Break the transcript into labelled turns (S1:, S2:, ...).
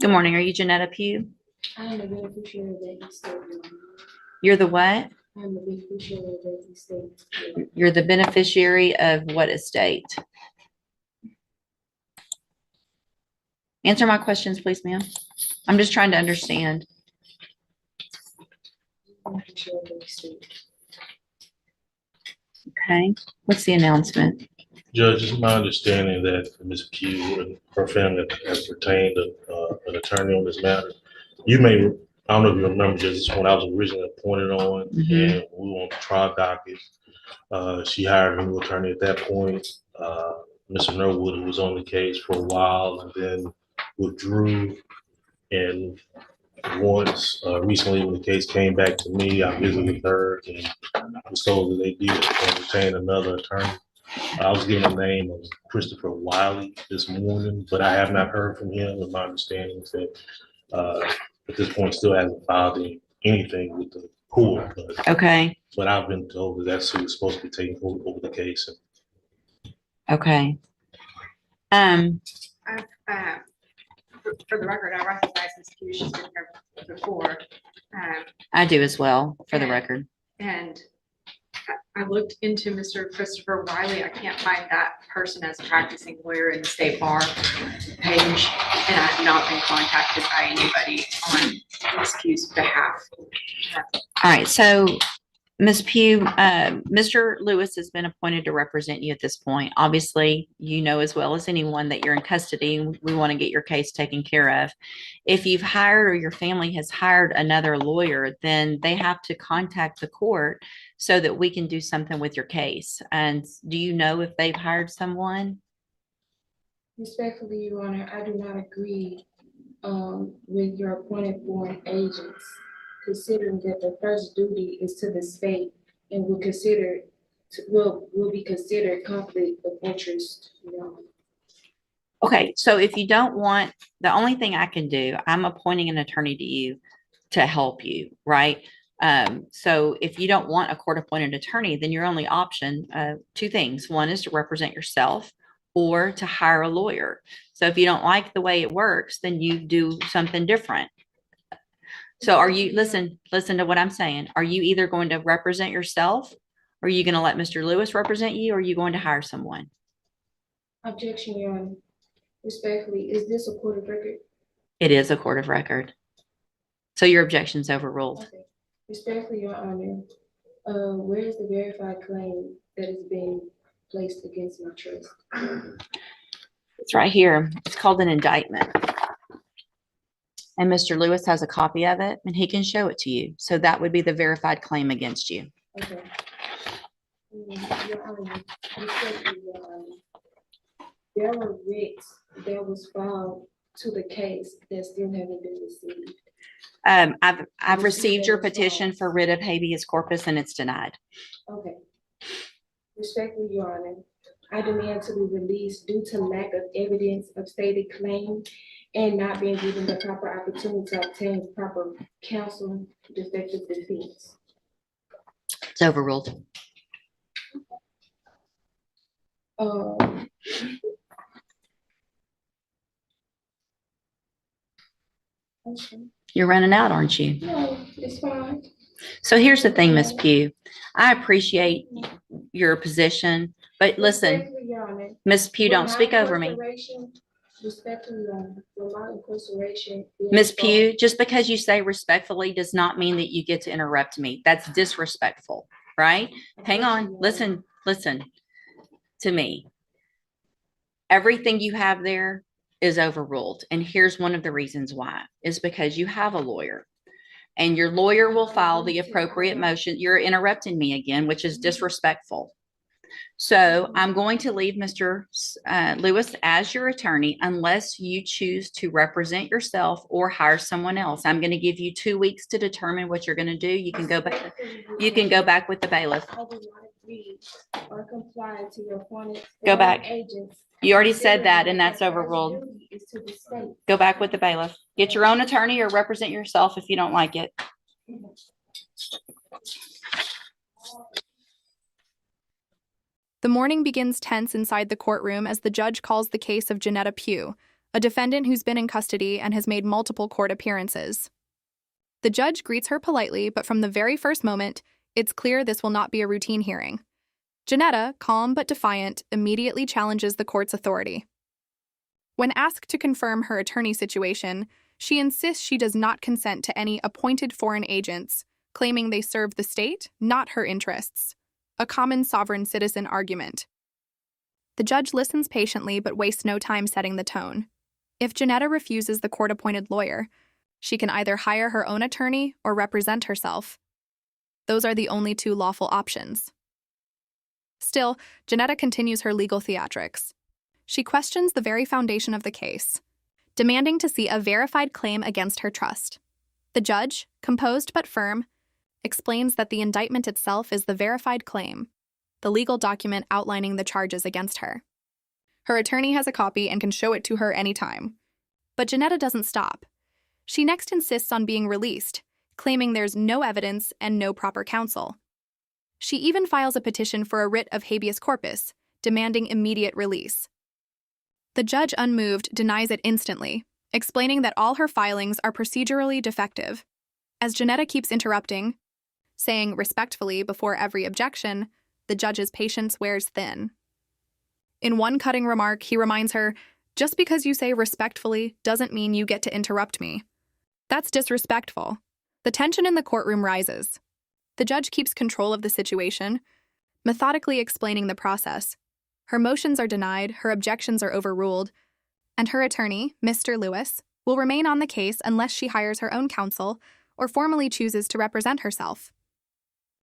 S1: Good morning. Are you Janetta Pugh?
S2: I am the beneficiary of that estate.
S1: You're the what?
S2: I am the beneficiary of that estate.
S1: You're the beneficiary of what estate? Answer my questions, please, ma'am. I'm just trying to understand.
S2: Beneficiary of that estate.
S1: Okay. What's the announcement?
S3: Judge, it's my understanding that Ms. Pugh and her family has retained an attorney on this matter. You may, I don't know if you remember, Judge, this is when I was originally appointed on, and we were on the trial docket. She hired a new attorney at that point. Mr. Norwood, who was on the case for a while and then withdrew. And once, recently when the case came back to me, I visited with her and I was told that they did retain another attorney. I was given the name of Christopher Wiley this morning, but I have not heard from him. And my understanding is that at this point still hasn't filed anything with the court.
S1: Okay.
S3: But I've been told that that's who's supposed to be taking over the case.
S1: Okay.
S4: For the record, I recognize Ms. Pugh. She's been here before.
S1: I do as well, for the record.
S4: And I looked into Mr. Christopher Wiley. I can't find that person as a practicing lawyer in the state bar page, and I have not been contacted by anybody on Ms. Pugh's behalf.
S1: All right. So, Ms. Pugh, Mr. Lewis has been appointed to represent you at this point. Obviously, you know as well as anyone that you're in custody and we want to get your case taken care of. If you've hired or your family has hired another lawyer, then they have to contact the court so that we can do something with your case. And do you know if they've hired someone?
S2: Respectfully, Your Honor, I do not agree with your appointed foreign agents, considering that the first duty is to the state and will be considered conflict of interest. Your Honor.
S1: Okay, so if you don't want, the only thing I can do, I'm appointing an attorney to you to help you, right? So if you don't want a court-appointed attorney, then your only option, two things. One is to represent yourself or to hire a lawyer. So if you don't like the way it works, then you do something different. So are you, listen to what I'm saying. Are you either going to represent yourself? Or are you going to let Mr. Lewis represent you? Or are you going to hire someone?
S2: Objection, Your Honor. Respectfully, is this a court of record?
S1: It is a court of record. So your objection's overruled.
S2: Okay. Respectfully, Your Honor, where is the verified claim that is being placed against my trust?
S1: It's right here. It's called an indictment. And Mr. Lewis has a copy of it and he can show it to you. So that would be the verified claim against you.
S2: Okay. Your Honor, respectfully, Your Honor, there were writs that was filed to the case that still haven't been received.
S1: I've received your petition for writ of habeas corpus and it's denied.
S2: Okay. Respectfully, Your Honor, I demand to be released due to lack of evidence of stated claim and not being given the proper opportunity to obtain proper counsel defective defense.
S1: It's overruled.
S2: Okay.
S1: You're running out, aren't you?
S2: No, it's fine.
S1: So here's the thing, Ms. Pugh. I appreciate your position, but listen, Ms. Pugh, don't speak over me.
S2: Respectfully, Your Honor, for my incarceration.
S1: Ms. Pugh, just because you say respectfully does not mean that you get to interrupt me. That's disrespectful, right? Hang on. Listen to me. Everything you have there is overruled. And here's one of the reasons why is because you have a lawyer and your lawyer will file the appropriate motion. You're interrupting me again, which is disrespectful. So I'm going to leave Mr. Lewis as your attorney unless you choose to represent yourself or hire someone else. I'm going to give you 2 weeks to determine what you're going to do. You can go back. You can go back with the bailiff.
S2: I will not agree or comply to your appointed
S1: Go back.
S2: agents.
S1: You already said that, and that's overruled. Go back with the bailiff. Get your own attorney or represent yourself if you don't like it.
S5: The morning begins tense inside the courtroom as the judge calls the case of Janetta Pugh, a defendant who's been in custody and has made multiple court appearances. The judge greets her politely, but from the very first moment, it's clear this will not be a routine hearing. Janetta, calm but defiant, immediately challenges the court's authority. When asked to confirm her attorney situation, she insists she does not consent to any appointed foreign agents, claiming they serve the state, not her interests. A common sovereign citizen argument. The judge listens patiently but wastes no time setting the tone. If Janetta refuses the court-appointed lawyer, she can either hire her own attorney or represent herself. Those are the only two lawful options. Still, Janetta continues her legal theatrics. She questions the very foundation of the case, demanding to see a verified claim against her trust. The judge, composed but firm, explains that the indictment itself is the verified claim, the legal document outlining the charges against her. Her attorney has a copy and can show it to her anytime. But Janetta doesn't stop. She next insists on being released, claiming there's no evidence and no proper counsel. She even files a petition for a writ of habeas corpus, demanding immediate release. The judge, unmoved, denies it instantly, explaining that all her filings are procedurally defective. As Janetta keeps interrupting, saying respectfully before every objection, the judge's patience wears thin. In one cutting remark, he reminds her, "Just because you say respectfully doesn't mean you get to interrupt me." That's disrespectful. The tension in the courtroom rises. The judge keeps control of the situation, methodically explaining the process. Her motions are denied, her objections are overruled, and her attorney, Mr. Lewis, will remain on the case unless she hires her own counsel or formally chooses to represent herself.